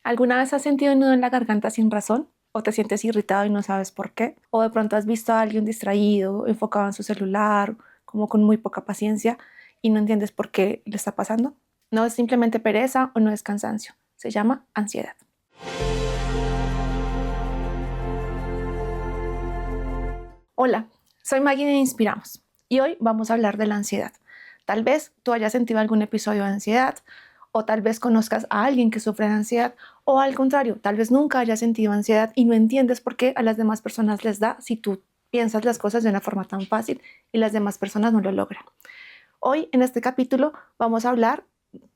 ¿Alguna vez has sentido un nudo en la garganta sin razón? ¿O te sientes irritado y no sabes por qué? ¿O de pronto has visto a alguien distraído, enfocado en su celular, como con muy poca paciencia y no entiendes por qué le está pasando? No es simplemente pereza o no es cansancio, se llama ansiedad. Hola, soy Maggie de Inspiramos y hoy vamos a hablar de la ansiedad. Tal vez tú hayas sentido algún episodio de ansiedad o tal vez conozcas a alguien que sufre de ansiedad o al contrario, tal vez nunca hayas sentido ansiedad y no entiendes por qué a las demás personas les da si tú piensas las cosas de una forma tan fácil y las demás personas no lo logran. Hoy en este capítulo vamos a hablar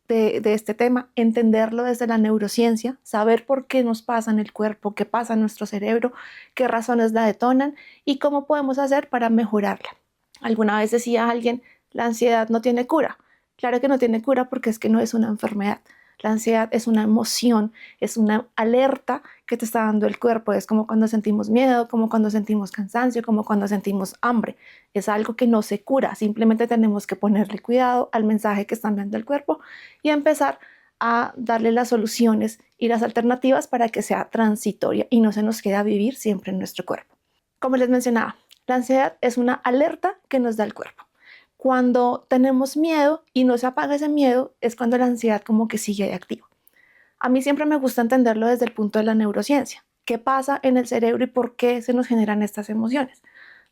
de este tema, entenderlo desde la neurociencia, saber por qué nos pasa en el cuerpo, qué pasa en nuestro cerebro, qué razones la detonan y cómo podemos hacer para mejorarla. Alguna vez decía alguien, la ansiedad no tiene cura. Claro que no tiene cura porque es que no es una enfermedad. La ansiedad es una emoción, es una alerta que te está dando el cuerpo. Es como cuando sentimos miedo, como cuando sentimos cansancio, como cuando sentimos hambre. Es algo que no se cura, simplemente tenemos que ponerle cuidado al mensaje que está enviando el cuerpo y empezar a darle las soluciones y las alternativas para que sea transitoria y no se nos quede a vivir siempre en nuestro cuerpo. Como les mencionaba, la ansiedad es una alerta que nos da el cuerpo. Cuando tenemos miedo y no se apaga ese miedo, es cuando la ansiedad como que sigue activa. A mí siempre me gusta entenderlo desde el punto de la neurociencia. ¿Qué pasa en el cerebro y por qué se nos generan estas emociones?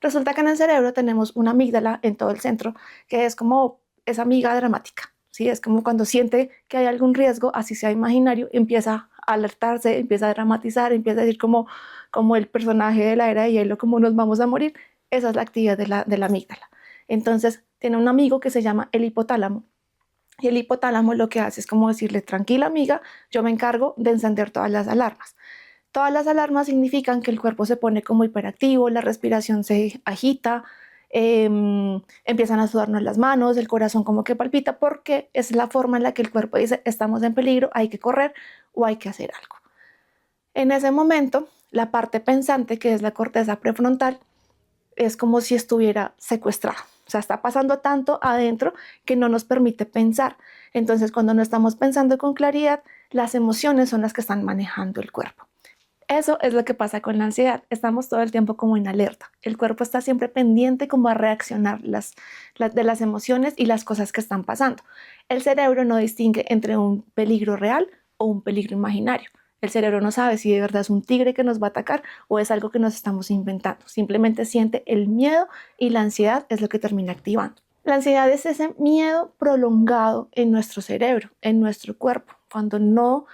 Resulta que en el cerebro tenemos una amígdala en todo el centro, que es como esa amiga dramática. ¿Sí? Es como cuando siente que hay algún riesgo, así sea imaginario, empieza a alertarse, empieza a dramatizar, empieza a decir como el personaje de la era de hielo, como nos vamos a morir. Esa es la actividad de la amígdala. Entonces, tiene un amigo que se llama el hipotálamo. Y el hipotálamo lo que hace es como decirle, tranquila amiga, yo me encargo de encender todas las alarmas. Todas las alarmas significan que el cuerpo se pone como hiperactivo, la respiración se agita, empiezan a sudarnos las manos, el corazón como que palpita, porque es la forma en la que el cuerpo dice, estamos en peligro, hay que correr o hay que hacer algo. En ese momento, la parte pensante, que es la corteza prefrontal, es como si estuviera secuestrada. O sea, está pasando tanto adentro que no nos permite pensar. Entonces, cuando no estamos pensando con claridad, las emociones son las que están manejando el cuerpo. Eso es lo que pasa con la ansiedad. Estamos todo el tiempo como en alerta. El cuerpo está siempre pendiente como a reaccionar de las emociones y las cosas que están pasando. El cerebro no distingue entre un peligro real o un peligro imaginario. El cerebro no sabe si de verdad es un tigre que nos va a atacar o es algo que nos estamos inventando. Simplemente siente el miedo y la ansiedad es lo que termina activando. La ansiedad es ese miedo prolongado en nuestro cerebro, en nuestro cuerpo. Cuando no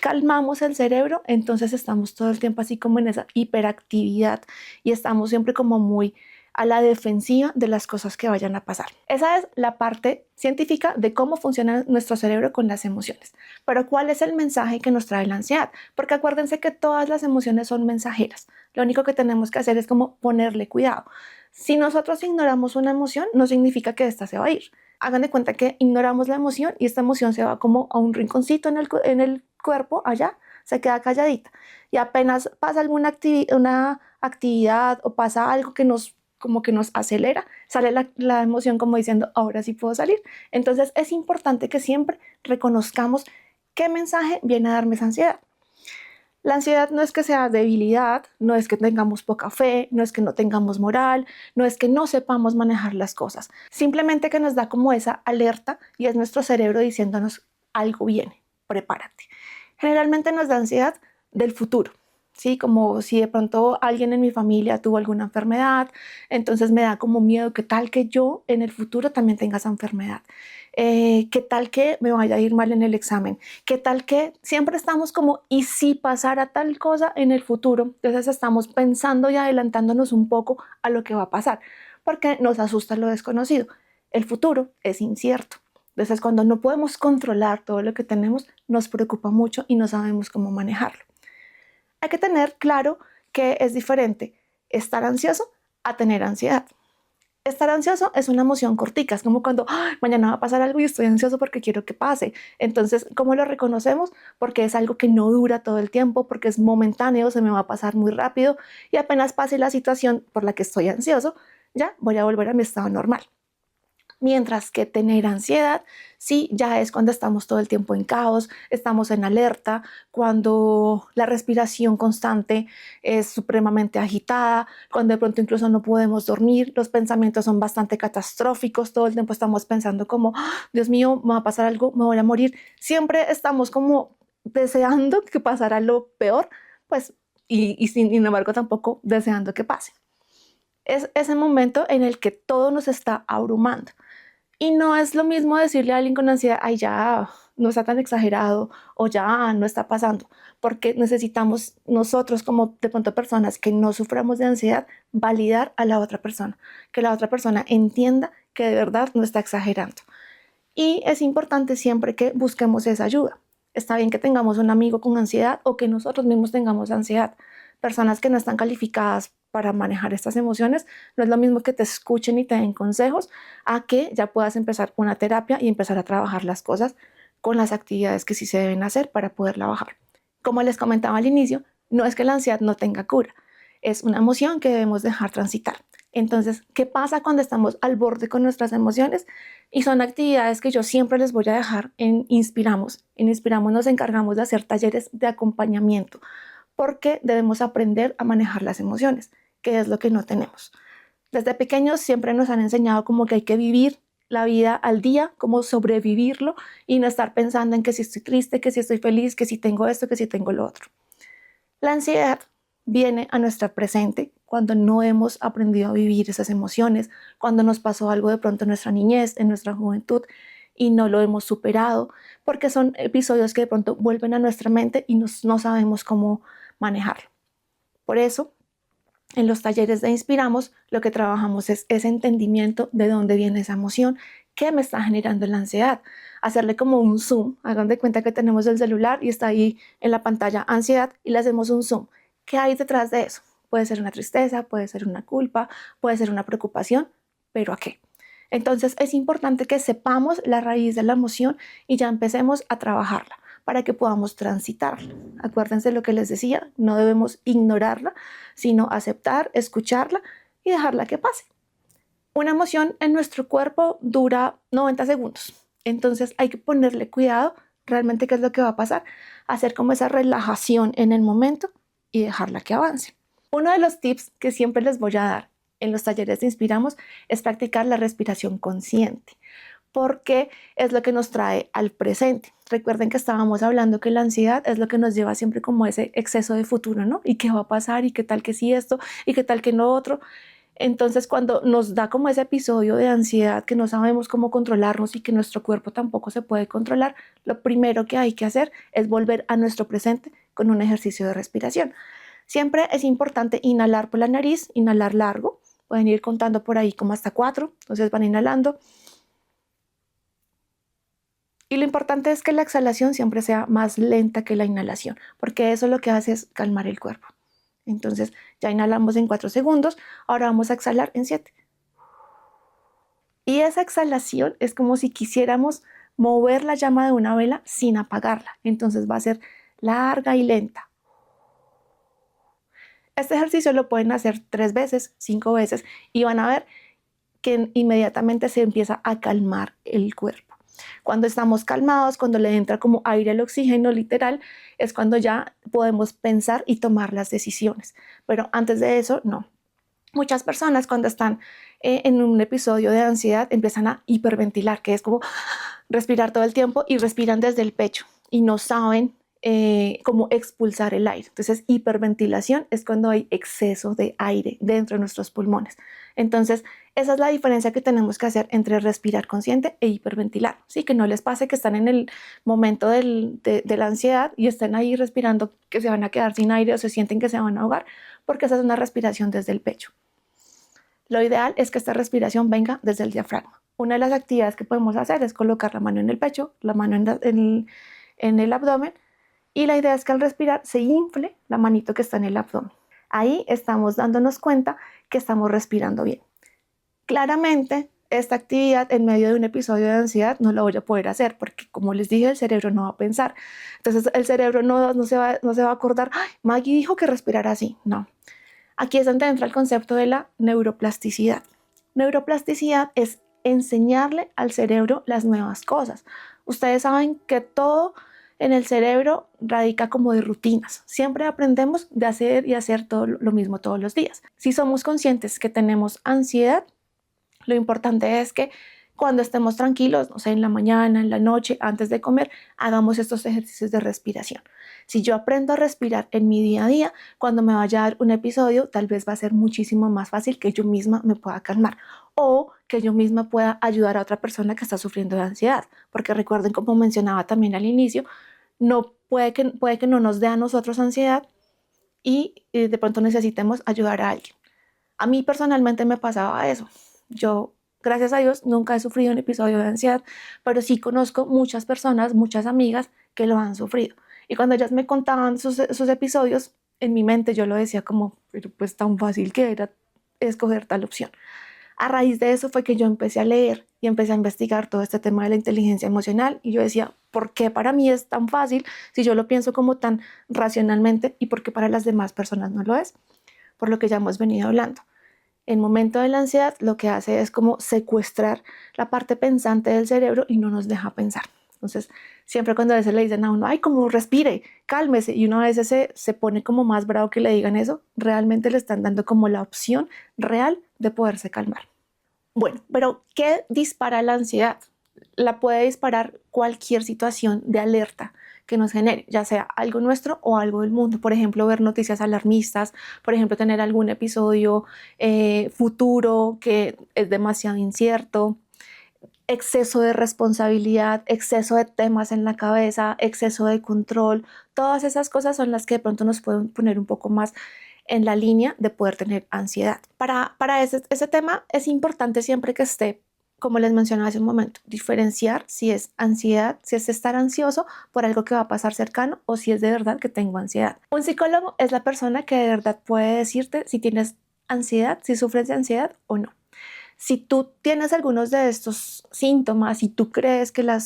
calmamos el cerebro, entonces estamos todo el tiempo así como en esa hiperactividad y estamos siempre como muy a la defensiva de las cosas que vayan a pasar. Esa es la parte científica de cómo funciona nuestro cerebro con las emociones. Pero ¿cuál es el mensaje que nos trae la ansiedad? Porque acuérdense que todas las emociones son mensajeras. Lo único que tenemos que hacer es como ponerle cuidado. Si nosotros ignoramos una emoción, no significa que esta se va a ir. Hagan de cuenta que ignoramos la emoción y esta emoción se va como a un rinconcito en el cuerpo, allá, se queda calladita. Y apenas pasa una actividad o pasa algo que nos como que nos acelera, sale la emoción como diciendo, ahora sí puedo salir. Entonces es importante que siempre reconozcamos qué mensaje viene a darme esa ansiedad. La ansiedad no es que sea debilidad, no es que tengamos poca fe, no es que no tengamos moral, no es que no sepamos manejar las cosas. Simplemente que nos da como esa alerta y es nuestro cerebro diciéndonos algo viene, prepárate. Generalmente nos da ansiedad del futuro. Sí, como si de pronto alguien en mi familia tuvo alguna enfermedad, entonces me da como miedo que tal que yo en el futuro también tenga esa enfermedad. ¿Qué tal que me vaya a ir mal en el examen? ¿Qué tal que siempre estamos como, y si pasara tal cosa en el futuro? Entonces estamos pensando y adelantándonos un poco a lo que va a pasar, porque nos asusta lo desconocido. El futuro es incierto. Entonces, cuando no podemos controlar todo lo que tenemos, nos preocupa mucho y no sabemos cómo manejarlo. Hay que tener claro que es diferente estar ansioso a tener ansiedad. Estar ansioso es una emoción cortica, es como cuando mañana va a pasar algo y estoy ansioso porque quiero que pase. Entonces, ¿cómo lo reconocemos? Porque es algo que no dura todo el tiempo, porque es momentáneo, se me va a pasar muy rápido y apenas pase la situación por la que estoy ansioso, ya voy a volver a mi estado normal. Mientras que tener ansiedad, sí, ya es cuando estamos todo el tiempo en caos, estamos en alerta, cuando la respiración constante es supremamente agitada, cuando de pronto incluso no podemos dormir, los pensamientos son bastante catastróficos, todo el tiempo estamos pensando como, "Ah, Dios mío, me va a pasar algo, me voy a morir". Siempre estamos como deseando que pasara lo peor, pues, sin embargo tampoco deseando que pase. Es ese momento en el que todo nos está abrumando. Y no es lo mismo decirle a alguien con ansiedad, ay, ya, no está tan exagerado o ya no está pasando, porque necesitamos nosotros como de pronto personas que no suframos de ansiedad, validar a la otra persona, que la otra persona entienda que de verdad no está exagerando. Y es importante siempre que busquemos esa ayuda. Está bien que tengamos un amigo con ansiedad o que nosotros mismos tengamos ansiedad. Personas que no están calificadas para manejar estas emociones, no es lo mismo que te escuchen y te den consejos a que ya puedas empezar una terapia y empezar a trabajar las cosas con las actividades que sí se deben hacer para poderla bajar. Como les comentaba al inicio, no es que la ansiedad no tenga cura, es una emoción que debemos dejar transitar. Entonces, ¿qué pasa cuando estamos al borde con nuestras emociones? Y son actividades que yo siempre les voy a dejar en Inspiramos. En Inspiramos nos encargamos de hacer talleres de acompañamiento porque debemos aprender a manejar las emociones, que es lo que no tenemos. Desde pequeños siempre nos han enseñado como que hay que vivir la vida al día, como sobrevivirlo y no estar pensando en que si estoy triste, que si estoy feliz, que si tengo esto, que si tengo lo otro. La ansiedad viene a nuestra presente cuando no hemos aprendido a vivir esas emociones, cuando nos pasó algo de pronto en nuestra niñez, en nuestra juventud y no lo hemos superado, porque son episodios que de pronto vuelven a nuestra mente y no sabemos cómo manejarlo. Por eso, en los talleres de Inspiramos, lo que trabajamos es ese entendimiento de dónde viene esa emoción, qué me está generando la ansiedad. Hacerle como un zoom, hagan de cuenta que tenemos el celular y está ahí en la pantalla ansiedad y le hacemos un zoom. ¿Qué hay detrás de eso? Puede ser una tristeza, puede ser una culpa, puede ser una preocupación, pero ¿a qué? Entonces es importante que sepamos la raíz de la emoción y ya empecemos a trabajarla para que podamos transitarla. Acuérdense lo que les decía, no debemos ignorarla, sino aceptar, escucharla y dejarla que pase. Una emoción en nuestro cuerpo dura 90 segundos, entonces hay que ponerle cuidado realmente qué es lo que va a pasar, hacer como esa relajación en el momento y dejarla que avance. Uno de los tips que siempre les voy a dar en los talleres de Inspiramos es practicar la respiración consciente, porque es lo que nos trae al presente. Recuerden que estábamos hablando que la ansiedad es lo que nos lleva siempre como ese exceso de futuro, ¿no? ¿Y qué va a pasar? ¿Y qué tal que sí esto? ¿Y qué tal que no otro? Entonces, cuando nos da como ese episodio de ansiedad que no sabemos cómo controlarnos y que nuestro cuerpo tampoco se puede controlar, lo primero que hay que hacer es volver a nuestro presente con un ejercicio de respiración. Siempre es importante inhalar por la nariz, inhalar largo. Pueden ir contando por ahí como hasta 4. Entonces van inhalando. Y lo importante es que la exhalación siempre sea más lenta que la inhalación, porque eso lo que hace es calmar el cuerpo. Entonces ya inhalamos en 4 segundos, ahora vamos a exhalar en 7. Y esa exhalación es como si quisiéramos mover la llama de una vela sin apagarla. Entonces va a ser larga y lenta. Este ejercicio lo pueden hacer 3 veces, 5 veces y van a ver que inmediatamente se empieza a calmar el cuerpo. Cuando estamos calmados, cuando le entra como aire al oxígeno literal, es cuando ya podemos pensar y tomar las decisiones. Pero antes de eso, no. Muchas personas cuando están en un episodio de ansiedad empiezan a hiperventilar, que es como respirar todo el tiempo y respiran desde el pecho y no saben cómo expulsar el aire. Entonces, hiperventilación es cuando hay exceso de aire dentro de nuestros pulmones. Entonces, esa es la diferencia que tenemos que hacer entre respirar consciente e hiperventilar. Sí, que no les pase que están en el momento de la ansiedad y estén ahí respirando que se van a quedar sin aire o se sienten que se van a ahogar, porque esa es una respiración desde el pecho. Lo ideal es que esta respiración venga desde el diafragma. Una de las actividades que podemos hacer es colocar la mano en el pecho, la mano en el abdomen, y la idea es que al respirar se infle la manito que está en el abdomen. Ahí estamos dándonos cuenta que estamos respirando bien. Claramente, esta actividad en medio de un episodio de ansiedad no la voy a poder hacer porque, como les dije, el cerebro no va a pensar. Entonces, el cerebro no se va a acordar, "Ay, Maggie dijo que respirara así". No. Aquí es donde entra el concepto de la neuroplasticidad. Neuroplasticidad es enseñarle al cerebro las nuevas cosas. Ustedes saben que todo en el cerebro radica como de rutinas. Siempre aprendemos de hacer y hacer todo lo mismo todos los días. Si somos conscientes que tenemos ansiedad, lo importante es que cuando estemos tranquilos, no sé, en la mañana, en la noche, antes de comer, hagamos estos ejercicios de respiración. Si yo aprendo a respirar en mi día a día, cuando me vaya a dar un episodio, tal vez va a ser muchísimo más fácil que yo misma me pueda calmar o que yo misma pueda ayudar a otra persona que está sufriendo de ansiedad. Porque recuerden, como mencionaba también al inicio, no puede que no nos dé a nosotros ansiedad y de pronto necesitemos ayudar a alguien. A mí personalmente me pasaba eso. Yo, gracias a Dios, nunca he sufrido un episodio de ansiedad, pero sí conozco muchas personas, muchas amigas que lo han sufrido. Y cuando ellas me contaban sus episodios, en mi mente yo lo decía como, pero pues tan fácil que era escoger tal opción. A raíz de eso fue que yo empecé a leer y empecé a investigar todo este tema de la inteligencia emocional y yo decía, ¿por qué para mí es tan fácil si yo lo pienso como tan racionalmente y por qué para las demás personas no lo es? Por lo que ya hemos venido hablando. El momento de la ansiedad lo que hace es como secuestrar la parte pensante del cerebro y no nos deja pensar. Entonces, siempre cuando a veces le dicen a uno, ay, como respire, cálmese, y uno a veces se pone como más bravo que le digan eso, realmente le están dando como la opción real de poderse calmar. Bueno, pero ¿qué dispara la ansiedad? La puede disparar cualquier situación de alerta que nos genere, ya sea algo nuestro o algo del mundo. Por ejemplo, ver noticias alarmistas, por ejemplo, tener algún episodio futuro que es demasiado incierto, exceso de responsabilidad, exceso de temas en la cabeza, exceso de control. Todas esas cosas son las que de pronto nos pueden poner un poco más en la línea de poder tener ansiedad. Para ese tema es importante siempre que esté, como les mencionaba hace un momento, diferenciar si es ansiedad, si es estar ansioso por algo que va a pasar cercano o si es de verdad que tengo ansiedad. Un psicólogo es la persona que de verdad puede decirte si tienes ansiedad, si sufres de ansiedad o no. Si tú tienes algunos de estos síntomas y tú crees que la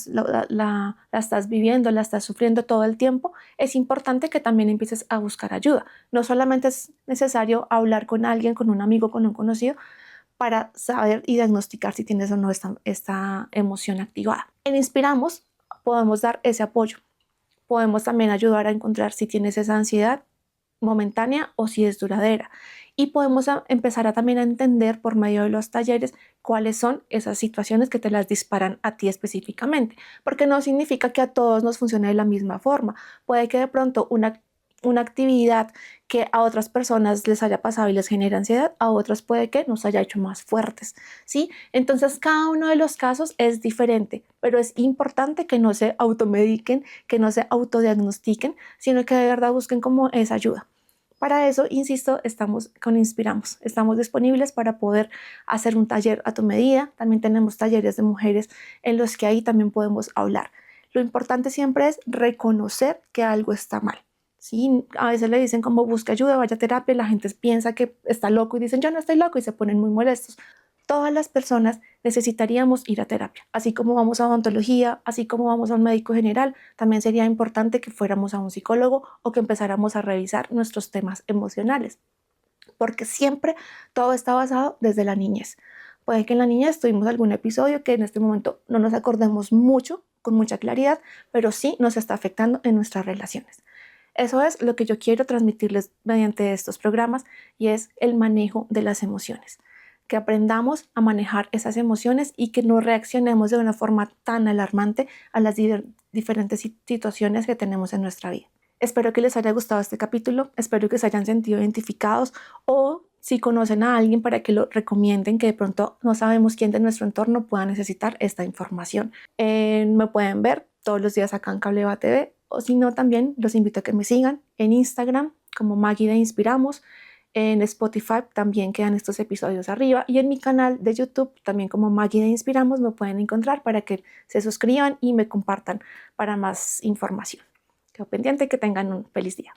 estás viviendo, la estás sufriendo todo el tiempo, es importante que también empieces a buscar ayuda. No solamente es necesario hablar con alguien, con un amigo, con un conocido, para saber y diagnosticar si tienes o no esta emoción activada. En Inspiramos podemos dar ese apoyo. Podemos también ayudar a encontrar si tienes esa ansiedad momentánea o si es duradera. Y podemos empezar también a entender por medio de los talleres cuáles son esas situaciones que te las disparan a ti específicamente, porque no significa que a todos nos funcione de la misma forma. Puede que de pronto una actividad que a otras personas les haya pasado y les genera ansiedad, a otras puede que nos haya hecho más fuertes, ¿sí? Entonces cada uno de los casos es diferente, pero es importante que no se automediquen, que no se autodiagnostiquen, sino que de verdad busquen como esa ayuda. Para eso, insisto, estamos con Inspiramos. Estamos disponibles para poder hacer un taller a tu medida. También tenemos talleres de mujeres en los que ahí también podemos hablar. Lo importante siempre es reconocer que algo está mal. ¿Sí? A veces le dicen como busca ayuda, vaya a terapia, la gente piensa que está loco y dicen yo no estoy loco y se ponen muy molestos. Todas las personas necesitaríamos ir a terapia, así como vamos a odontología, así como vamos a un médico general, también sería importante que fuéramos a un psicólogo o que empezáramos a revisar nuestros temas emocionales, porque siempre todo está basado desde la niñez. Puede que en la niñez tuvimos algún episodio que en este momento no nos acordemos mucho, con mucha claridad, pero sí nos está afectando en nuestras relaciones. Eso es lo que yo quiero transmitirles mediante estos programas y es el manejo de las emociones. Que aprendamos a manejar esas emociones y que no reaccionemos de una forma tan alarmante a las diferentes situaciones que tenemos en nuestra vida. Espero que les haya gustado este capítulo, espero que se hayan sentido identificados o si conocen a alguien para que lo recomienden, que de pronto no sabemos quién de nuestro entorno pueda necesitar esta información. Me pueden ver todos los días acá en Cableva TV o si no también los invito a que me sigan en Instagram como Maggie de Inspiramos. En Spotify también quedan estos episodios arriba y en mi canal de YouTube también como Maggie de Inspiramos me pueden encontrar para que se suscriban y me compartan para más información. Quedo pendiente, que tengan un feliz día.